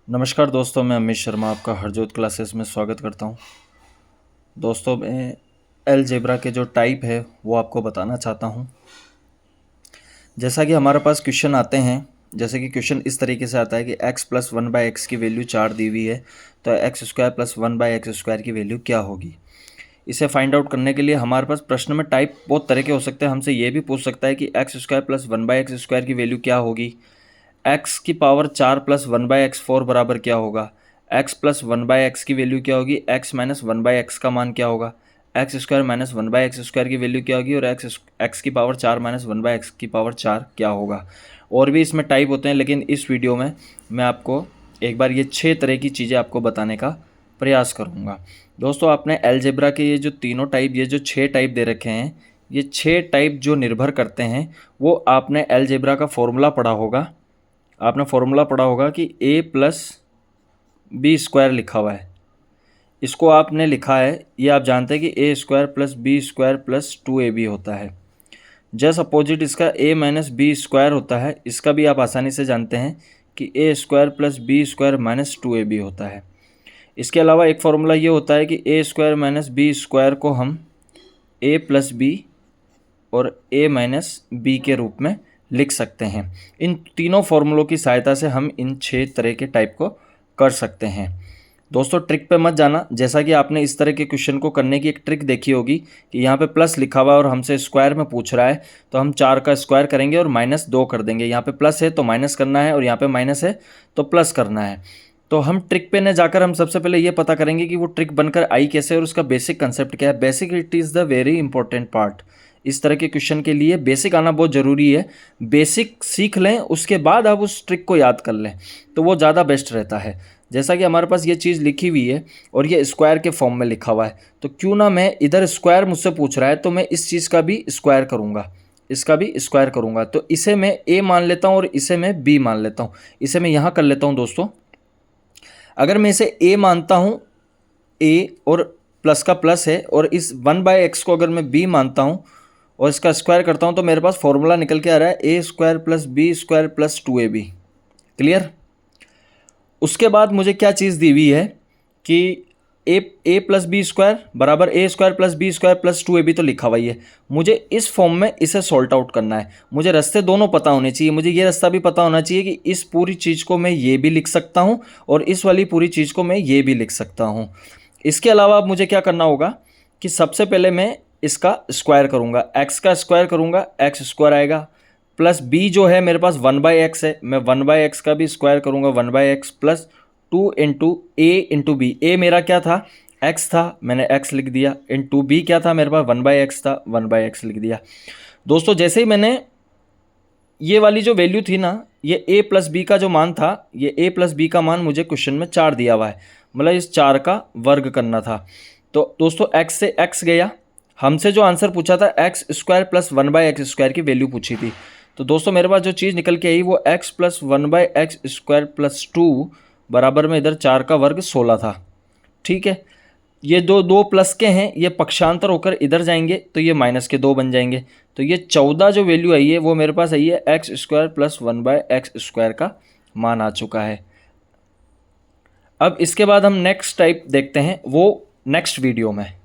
नमस्कार दोस्तों, मैं अमित शर्मा आपका हरजोत क्लासेस में स्वागत करता हूं। दोस्तों, मैं अलजेब्रा के जो टाइप है वो आपको बताना चाहता हूं। जैसा कि हमारे पास क्वेश्चन आते हैं, जैसे कि क्वेश्चन इस तरीके से आता है कि x प्लस 1/x की वैल्यू 4 दी हुई है, तो एक्स स्क्वायर प्लस 1/x² की वैल्यू क्या होगी। इसे फाइंड आउट करने के लिए हमारे पास प्रश्न में टाइप बहुत तरह के हो सकते हैं। हमसे ये भी पूछ सकता है कि एक्स स्क्वायर प्लस 1/x² की वैल्यू क्या होगी, x की पावर 4 प्लस 1/x4 बराबर क्या होगा, x प्लस 1/x की वैल्यू क्या होगी, x माइनस 1/x का मान क्या होगा, एक्स स्क्वायर माइनस 1/x² की वैल्यू क्या होगी, और x की पावर 4 माइनस 1/x की पावर 4 क्या होगा। और भी इसमें टाइप होते हैं, लेकिन इस वीडियो में मैं आपको एक बार ये 6 तरह की चीज़ें आपको बताने का प्रयास करूँगा। दोस्तों, आपने अलजेब्रा के ये जो तीनों टाइप, ये जो 6 टाइप दे रखे हैं, ये 6 टाइप जो निर्भर करते हैं वो आपने अलजेब्रा का फॉर्मूला पढ़ा होगा। आपने फॉर्मूला पढ़ा होगा कि a प्लस बी स्क्वायर लिखा हुआ है, इसको आपने लिखा है, ये आप जानते हैं कि a square plus B square plus 2ab होता है। जस्ट अपोजिट इसका a माइनस बी स्क्वायर होता है, इसका भी आप आसानी से जानते हैं कि a square plus B square minus 2ab होता है। इसके अलावा एक फार्मूला ये होता है कि a square minus B square को हम a प्लस बी और a माइनस बी के रूप में लिख सकते हैं। इन तीनों फॉर्मूलों की सहायता से हम इन 6 तरह के टाइप को कर सकते हैं। दोस्तों, ट्रिक पे मत जाना। जैसा कि आपने इस तरह के क्वेश्चन को करने की एक ट्रिक देखी होगी कि यहाँ पे प्लस लिखा हुआ है और हमसे स्क्वायर में पूछ रहा है, तो हम 4 का स्क्वायर करेंगे और -2 कर देंगे। यहाँ पे प्लस है तो माइनस करना है, और यहाँ पे माइनस है तो प्लस करना है। तो हम ट्रिक पे न जाकर हम सबसे पहले ये पता करेंगे कि वो ट्रिक बनकर आई कैसे और उसका बेसिक कंसेप्ट क्या है। Basic it is the very important part. इस तरह के क्वेश्चन के लिए बेसिक आना बहुत ज़रूरी है। बेसिक सीख लें, उसके बाद आप उस ट्रिक को याद कर लें तो वो ज़्यादा बेस्ट रहता है। जैसा कि हमारे पास ये चीज़ लिखी हुई है और ये स्क्वायर के फॉर्म में लिखा हुआ है, तो क्यों ना मैं इधर स्क्वायर मुझसे पूछ रहा है तो मैं इस चीज़ का भी स्क्वायर करूँगा, इसका भी स्क्वायर करूँगा। तो इसे मैं a मान लेता हूँ और इसे मैं b मान लेता हूँ। इसे मैं यहाँ कर लेता हूँ। दोस्तों, अगर मैं इसे a मानता हूँ, a और प्लस का प्लस है, और इस 1/x को अगर मैं b मानता हूँ और इसका स्क्वायर करता हूँ, तो मेरे पास फॉर्मूला निकल के आ रहा है a square plus B square plus 2ab। Clear. उसके बाद मुझे क्या चीज़ दी हुई है कि a प्लस बी स्क्वायर बराबर a square plus B square plus 2ab तो लिखा हुआ ही है। मुझे इस फॉर्म में इसे सॉल्ट आउट करना है। मुझे रास्ते दोनों पता होने चाहिए। मुझे ये रास्ता भी पता होना चाहिए कि इस पूरी चीज़ को मैं ये भी लिख सकता हूँ और इस वाली पूरी चीज़ को मैं ये भी लिख सकता हूँ। इसके अलावा अब मुझे क्या करना होगा कि सबसे पहले मैं इसका स्क्वायर करूँगा, x का स्क्वायर करूँगा, x स्क्वायर आएगा, प्लस b जो है मेरे पास 1/x है, मैं 1/x का भी स्क्वायर करूँगा, 1/x plus 2 into a into B. a मेरा क्या था, x था, मैंने x लिख दिया, इंटू b क्या था मेरे पास, 1/x था, 1/x लिख दिया। दोस्तों, जैसे ही मैंने ये वाली जो वैल्यू थी ना, ये a प्लस बी का जो मान था, ये a प्लस बी का मान मुझे क्वेश्चन में 4 दिया हुआ है, मतलब इस 4 का वर्ग करना था। तो दोस्तों, x से x गया, हमसे जो आंसर पूछा था एक्स स्क्वायर प्लस 1/x² की वैल्यू पूछी थी। तो दोस्तों, मेरे पास जो चीज़ निकल के आई वो x प्लस 1/x² प्लस 2 बराबर में इधर 4 का वर्ग 16 था। ठीक है, ये दो प्लस के हैं, ये पक्षांतर होकर इधर जाएंगे तो ये माइनस के 2 बन जाएंगे। तो ये 14 जो वैल्यू आई है वो मेरे पास आई है एक्स स्क्वायर प्लस 1/x² का मान आ चुका है। अब इसके बाद हम नेक्स्ट टाइप देखते हैं, वो नेक्स्ट वीडियो में।